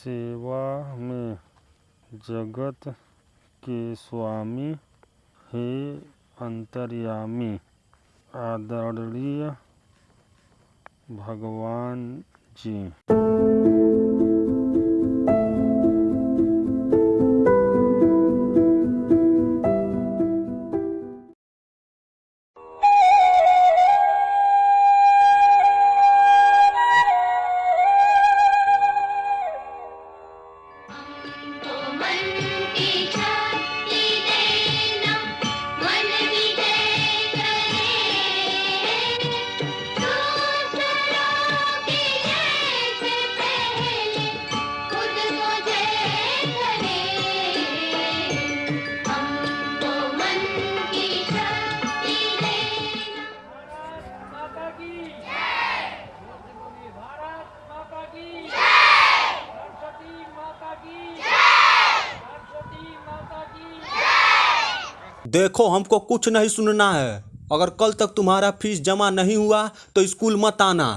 सेवा में जगत के स्वामी, हे अंतर्यामी आदरणीय भगवान जी। देखो, हमको कुछ नहीं सुनना है। अगर कल तक तुम्हारा फीस जमा नहीं हुआ तो स्कूल मत आना।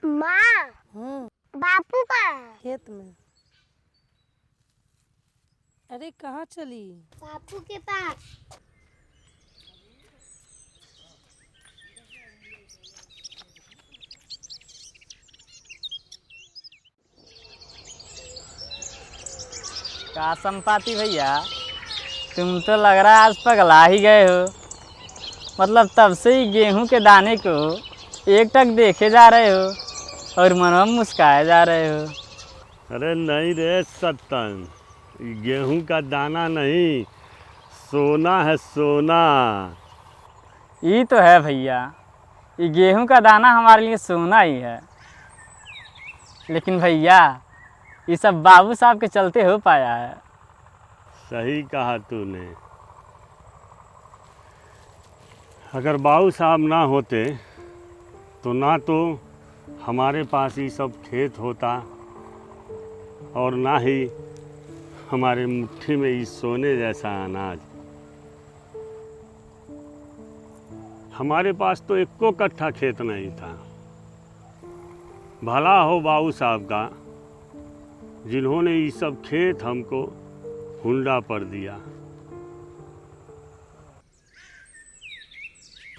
माँ, बापू का खेत में। अरे कहाँ चली? बापू के पास। का संपाति भैया, तुम तो लग रहा है आज पगला ही गए हो। मतलब तब से ही गेहूं के दाने को एकटक देखे जा रहे हो और मनों में मुस्काए जा रहे हो। अरे नहीं रे सत्तन, गेहूं का दाना नहीं, सोना है सोना। ये तो है भैया, ये गेहूं का दाना हमारे लिए सोना ही है। लेकिन भैया, ये सब बाबू साहब के चलते हो पाया है। सही कहा तूने। अगर बाबू साहब ना होते तो ना तो हमारे पास ये सब खेत होता और ना ही हमारे मुट्ठी में ये सोने जैसा अनाज। हमारे पास तो एको कट्ठा खेत नहीं था। भला हो बाबू साहब का, जिन्होंने ये सब खेत हमको हुंडा पर दिया।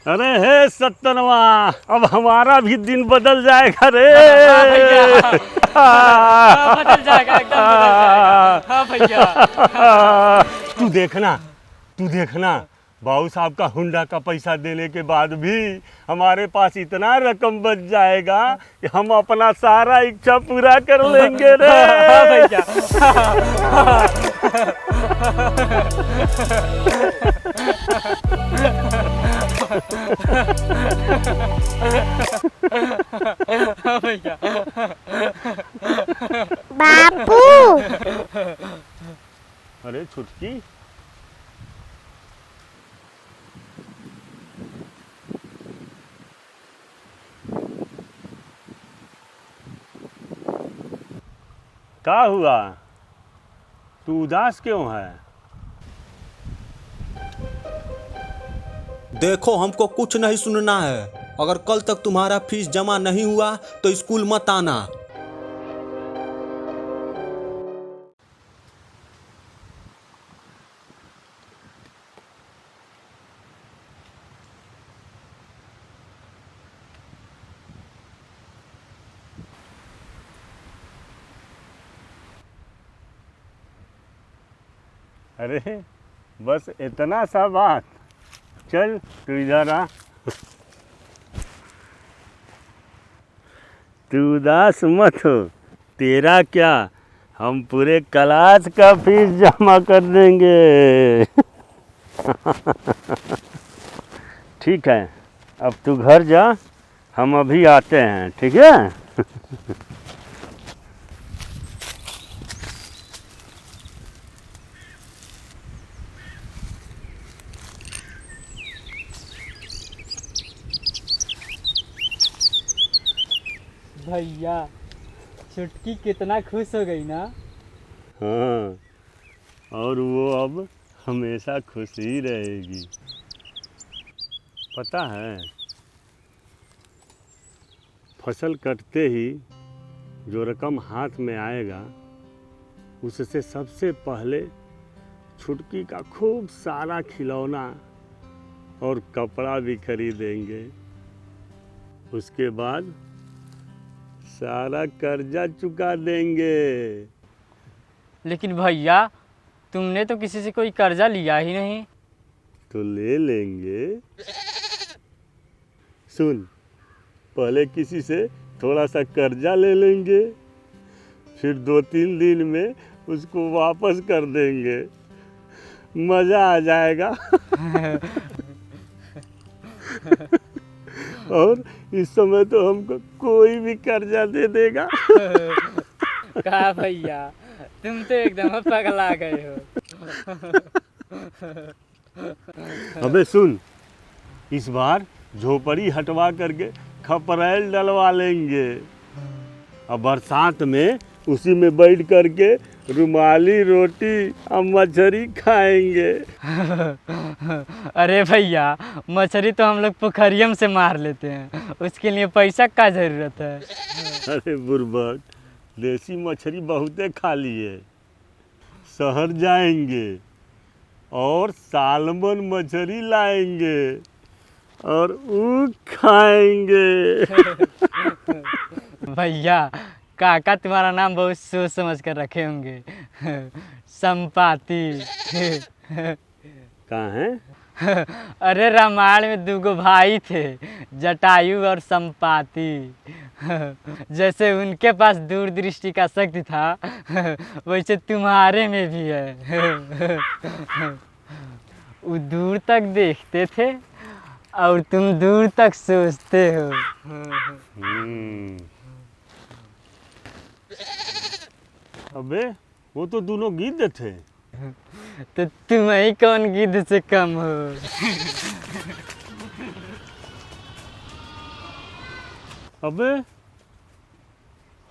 अरे हे सत्तनवा, अब हमारा भी दिन बदल जाएगा रे। बदल जाएगा, एकदम बदल जाएगा। हाँ भैया। तू देखना बाबू साहब का हुंडा का पैसा देने के बाद भी हमारे पास इतना रकम बच जाएगा कि हम अपना सारा इच्छा पूरा कर लेंगे रे। भैया भैया बापू अरे छुटकी, क्या हुआ? तू उदास क्यों है? देखो हमको कुछ नहीं सुनना है। अगर कल तक तुम्हारा फीस जमा नहीं हुआ तो स्कूल मत आना। अरे बस इतना सा बात। चल तू इधर आ। तू उदास मत हो, तेरा क्या, हम पूरे क्लास का फीस जमा कर देंगे। ठीक है, अब तू घर जा, हम अभी आते हैं, ठीक है? भैया छुटकी कितना खुश हो गई ना। हाँ, और वो अब हमेशा खुश ही रहेगी। पता है, फसल कटते ही जो रकम हाथ में आएगा उससे सबसे पहले छुटकी का खूब सारा खिलौना और कपड़ा भी खरीदेंगे। उसके बाद सारा कर्जा चुका देंगे। लेकिन भैया तुमने तो किसी से कोई कर्जा लिया ही नहीं। तो ले लेंगे। सुन, पहले किसी से थोड़ा सा कर्जा ले लेंगे, फिर 2-3 दिन में उसको वापस कर देंगे। मजा आ जाएगा। और इस समय तो हमको कोई भी कर्जा दे देगा। कहा भैया, तुम तो एकदम पगला गए हो। अबे सुन, इस बार झोपड़ी हटवा करके खपरैल डलवा लेंगे। अब बरसात में उसी में बैठ करके रुमाली रोटी और मछली खाएंगे। अरे भैया, मछली तो हम लोग पोखरियम से मार लेते हैं, उसके लिए पैसा का जरूरत है। अरे बुर्बक, देसी मछली बहुते खा लिए। शहर जाएंगे और सालमन मछली लाएंगे और वो खाएंगे। भैया काका तुम्हारा नाम बहुत सोच समझ कर रखे होंगे। संपाति। कहाँ है? अरे रामायण में 2 भाई थे, जटायु और संपाति। जैसे उनके पास दूरदृष्टि का शक्ति था, वैसे तुम्हारे में भी है। वो दूर तक देखते थे और तुम दूर तक सोचते हो। अबे वो तो दोनों गिद्ध थे। तो तुम ही कौन गिद्ध से कम हो? अबे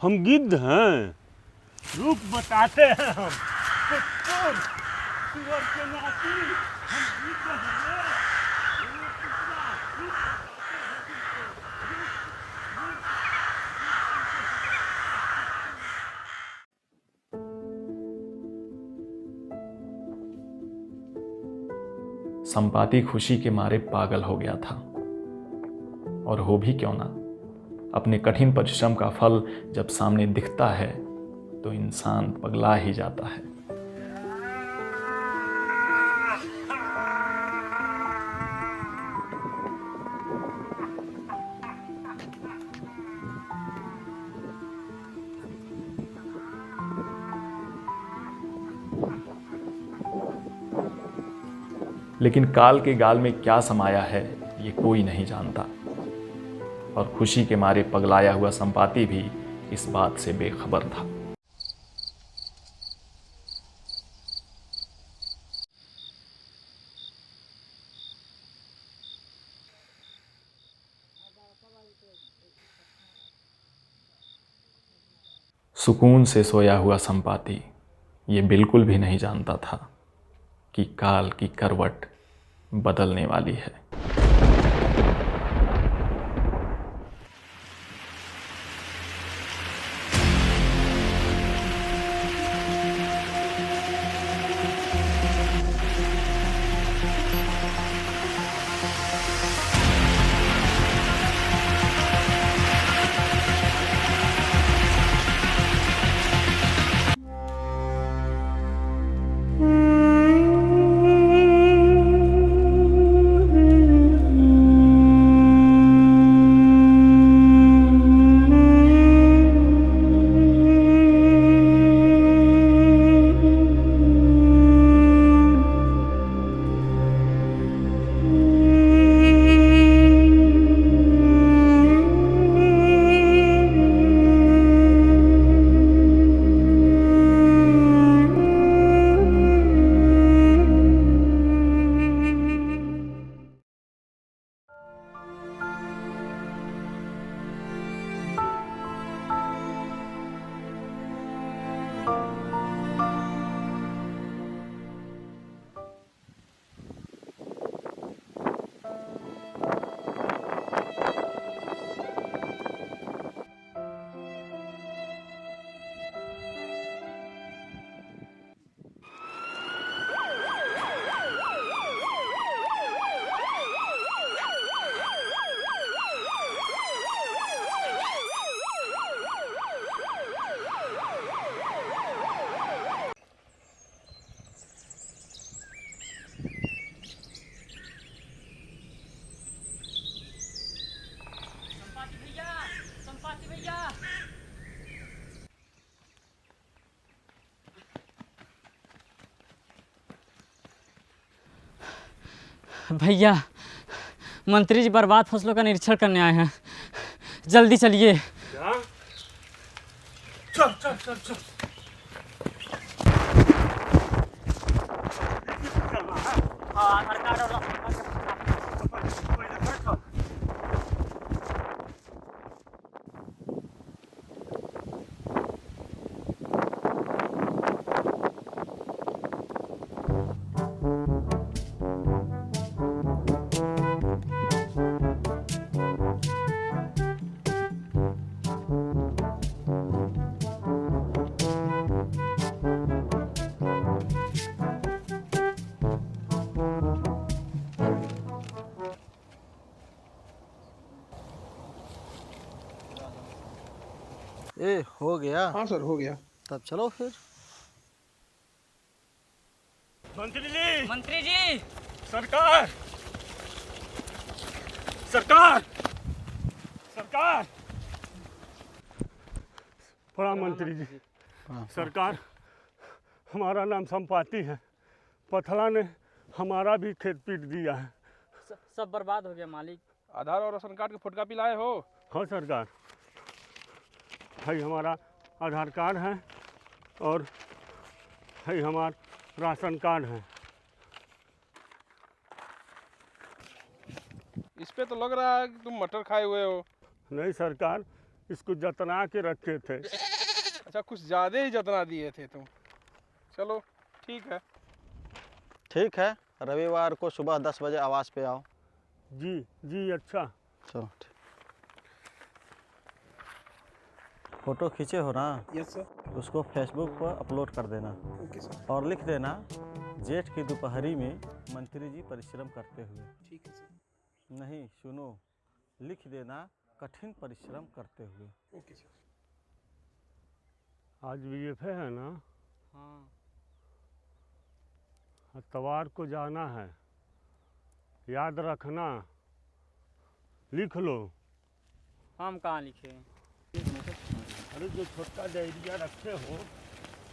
हम गिद्ध हैं। रुक बताते हैं हम। सुअर के नाती, हम गिद्ध हैं। संपाति खुशी के मारे पागल हो गया था। और हो भी क्यों ना, अपने कठिन परिश्रम का फल जब सामने दिखता है तो इंसान पगला ही जाता है। लेकिन काल के गाल में क्या समाया है ये कोई नहीं जानता, और खुशी के मारे पगलाया हुआ संपाति भी इस बात से बेखबर था। सुकून से सोया हुआ संपाति ये बिल्कुल भी नहीं जानता था कि काल की करवट बदलने वाली है। भैया, मंत्री जी बर्बाद फसलों का निरीक्षण करने आए हैं, जल्दी चलिए। क्या? चल चल चल चल। ए हो गया। हाँ सर, हो गया। तब चलो फिर। मंत्री जी, मंत्री जी, सरकार, सरकार, सरकार। प्रणाम मंत्री जी। सरकार, हमारा नाम संपाति है। पथला ने हमारा भी खेत पीट दिया है। सब बर्बाद हो गया मालिक। आधार और राशन कार्ड की फोटोकॉपी लाए हो? हाँ सरकार, है हमारा आधार कार्ड है और है हमारा राशन कार्ड है। इस पे तो लग रहा है कि तुम मटर खाए हुए हो। नहीं सरकार, इसको जतना के रखे थे। अच्छा, कुछ ज़्यादा ही जतना दिए थे तुम। चलो ठीक है। ठीक है, रविवार को सुबह 10 बजे आवास पे आओ। जी जी, अच्छा। चलो ठीक। फोटो खींचे हो ना? Yes sir. उसको फेसबुक पर अपलोड कर देना। Okay sir. और लिख देना, जेठ की दोपहरी में मंत्री जी परिश्रम करते हुए। ठीक है सर। नहीं, सुनो, लिख देना कठिन परिश्रम करते हुए। Okay sir. आज बीएफए है ना? हाँ, इतवार को जाना है, याद रखना। लिख लो। हम कहाँ लिखे? अरे जो छोटा डायरिया रखे हो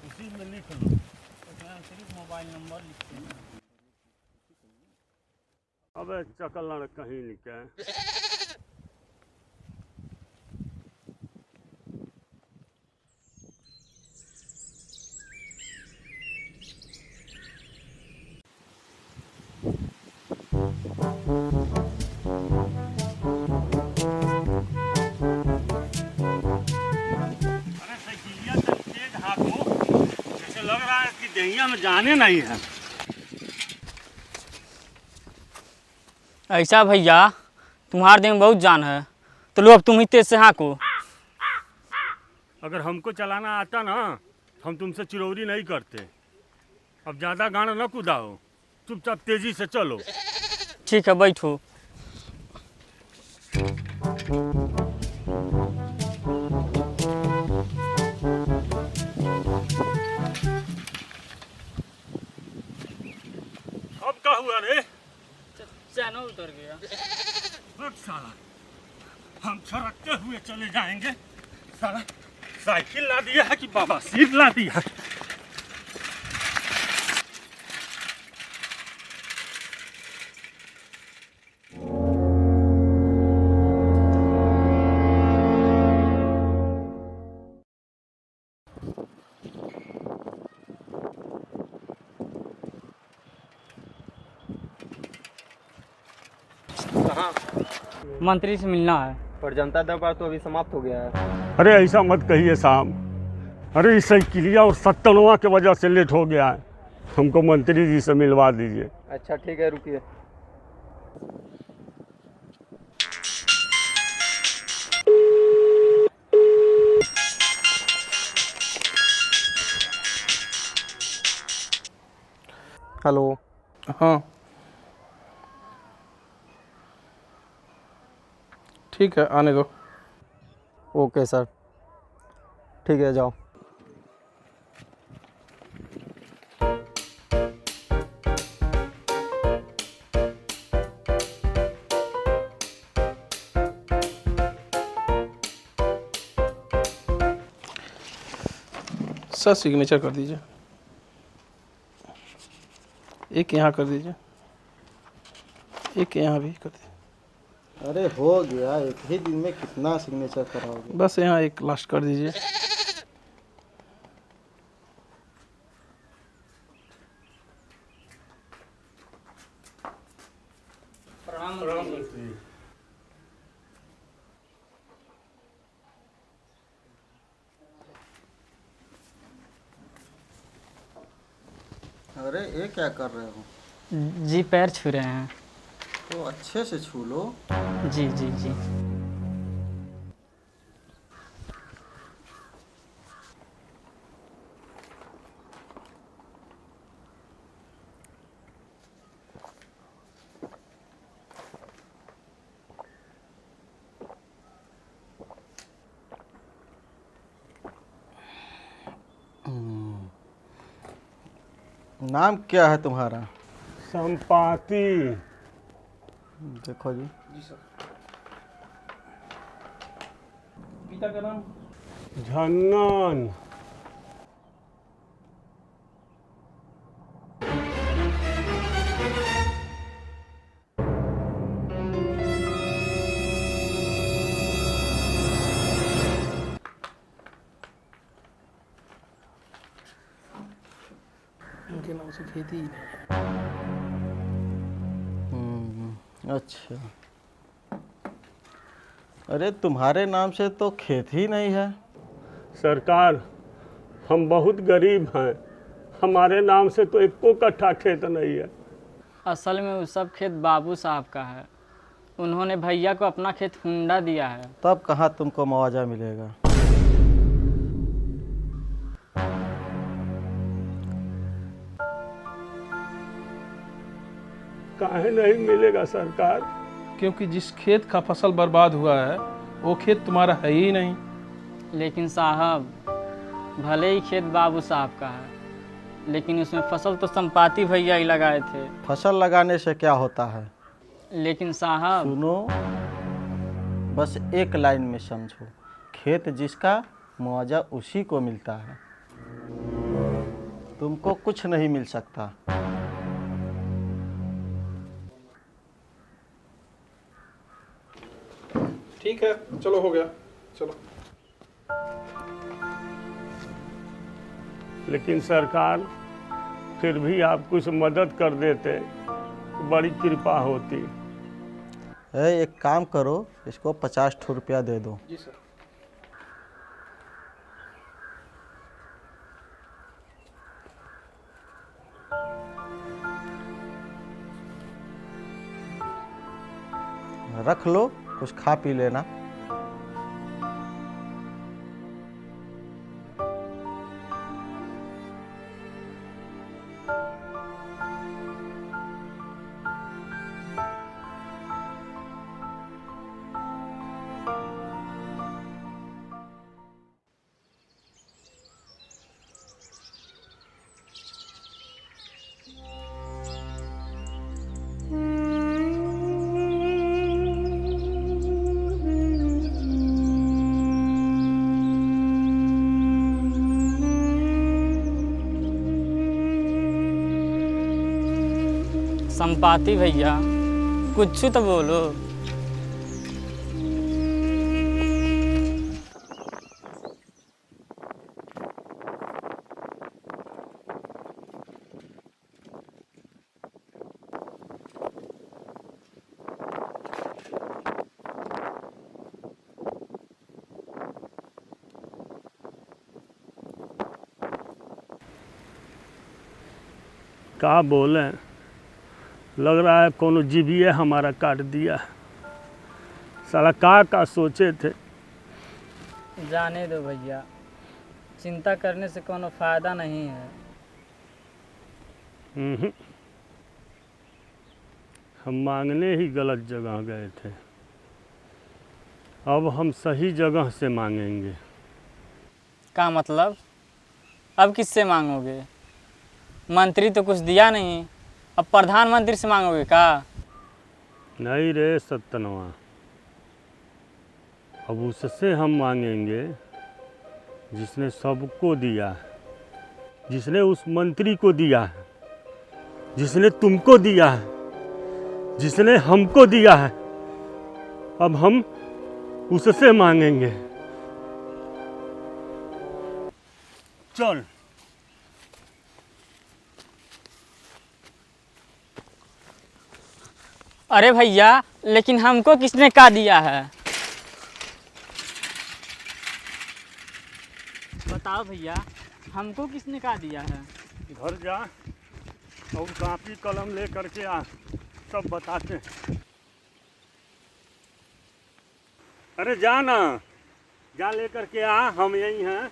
उसी में लिख लो। सिर्फ मोबाइल नंबर लिखते हैं। अबे चकल कहीं निके। अरे साइकिलिया तो तेज हाथों, जैसे लग रहा है कि दहिया में जाने नहीं है। ऐसा भैया, तुम्हारे देह में बहुत जान है, तो लो अब तुम ही तेज से हाँको। अगर हमको चलाना आता ना, हम तुमसे चिरौरी नहीं करते। अब ज़्यादा गाना न कूदाओ, चुपचाप तेजी से चलो। ठीक है, बैठो। अब क्या हुआ रे? चैनल उतर गया। अब साला, हम छरकते हुए चले जाएंगे। साला साइकिल ला दिया है कि बाबा सीट ला दिया है? मंत्री से मिलना है। पर जनता दरबार तो अभी समाप्त हो गया है। अरे ऐसा मत कहिए साहब। अरे इस साइकिलिया और सत्तनवा की वजह से लेट हो गया है। हमको मंत्री जी से मिलवा दीजिए। अच्छा ठीक है, रुकिए। हेलो। हाँ ठीक है, आने दो। ओके सर, ठीक है, जाओ। सर सिग्नेचर कर दीजिए। एक यहाँ कर दीजिए, एक यहाँ भी कर दीजिए। अरे हो गया, एक ही दिन में कितना सिग्नेचर कराओगे? बस यहाँ एक लास्ट कर दीजिए। अरे ये क्या कर रहे हो? जी पैर छू रहे हैं। तो अच्छे से छू लो। जी जी जी। नाम क्या है तुम्हारा? संपाति। देखो जी। पिता का नाम? झन्नन। इनके नाम से खेती ही नहीं। अच्छा, अरे तुम्हारे नाम से तो खेत ही नहीं है। सरकार, हम बहुत गरीब हैं। हमारे नाम से तो एको कट्ठा खेत नहीं है। असल में वो सब खेत बाबू साहब का है। उन्होंने भैया को अपना खेत हुंडा दिया है। तब कहाँ तुमको मुआवजा मिलेगा? काहे नहीं मिलेगा सरकार? क्योंकि जिस खेत का फसल बर्बाद हुआ है वो खेत तुम्हारा है ही नहीं। लेकिन साहब, भले ही खेत बाबू साहब का है, लेकिन उसमें फसल तो संपाति भैया ही लगाए थे। फसल लगाने से क्या होता है? लेकिन साहब, सुनो, बस एक लाइन में समझो। खेत जिसका मुआवजा उसी को मिलता है। तुमको कुछ नहीं मिल सकता। ठीक है, चलो हो गया, चलो। लेकिन सरकार फिर भी आप कुछ मदद कर देते तो बड़ी कृपा होती। एक काम करो, इसको 50 रुपया दे दो। जी सर। रख लो, कुछ खा पी लेना। संपाति भैया, कुछ तो बोलो। क्या बोले, लग रहा है कोनो जीविए हमारा काट दिया है। साला का सोचे थे। जाने दो भैया, चिंता करने से कोनो फायदा नहीं है। हम मांगने ही गलत जगह गए थे, अब हम सही जगह से मांगेंगे। का मतलब? अब किससे मांगोगे? मंत्री तो कुछ दिया नहीं, अब प्रधानमंत्री से मांगोगे का? नहीं रे सत्तनवा, अब उससे हम मांगेंगे जिसने सबको दिया है, जिसने उस मंत्री को दिया है, जिसने तुमको दिया है, जिसने हमको दिया है। अब हम उससे मांगेंगे। चल। अरे भैया, लेकिन हमको किसने का दिया है? बताओ भैया, हमको किसने का दिया है? घर जा और कापी कलम ले करके आ, सब बताते हैं। अरे जा ना, जा ले करके आ, हम यही हैं।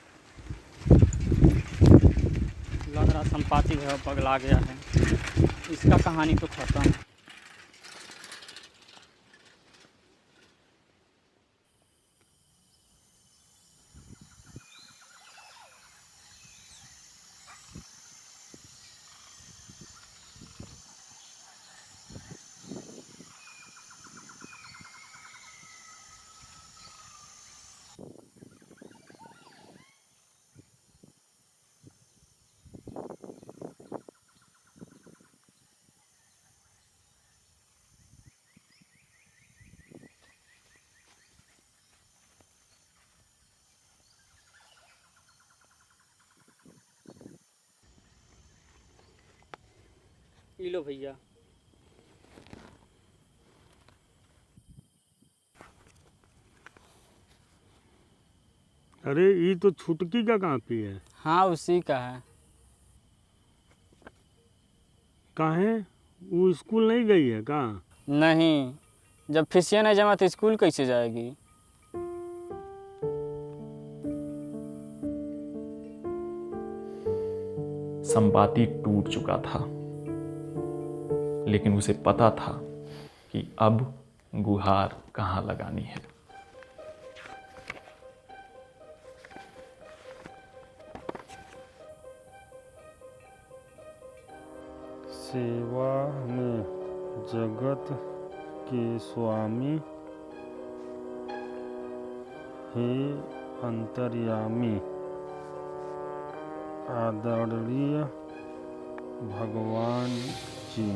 लग रहा संपाति है पगला गया है, इसका कहानी तो खत्म। ये लो भैया। अरे ये तो छुटकी का कापी है। हाँ, उसी का है। काहे, वो स्कूल नहीं गई है का? नहीं, जब फीसिया नहीं जमा तो स्कूल कैसे जाएगी? संपाति टूट चुका था, लेकिन उसे पता था कि अब गुहार कहाँ लगानी है। सेवा में जगत के स्वामी, हे अंतर्यामी, आदरणीय भगवान जी।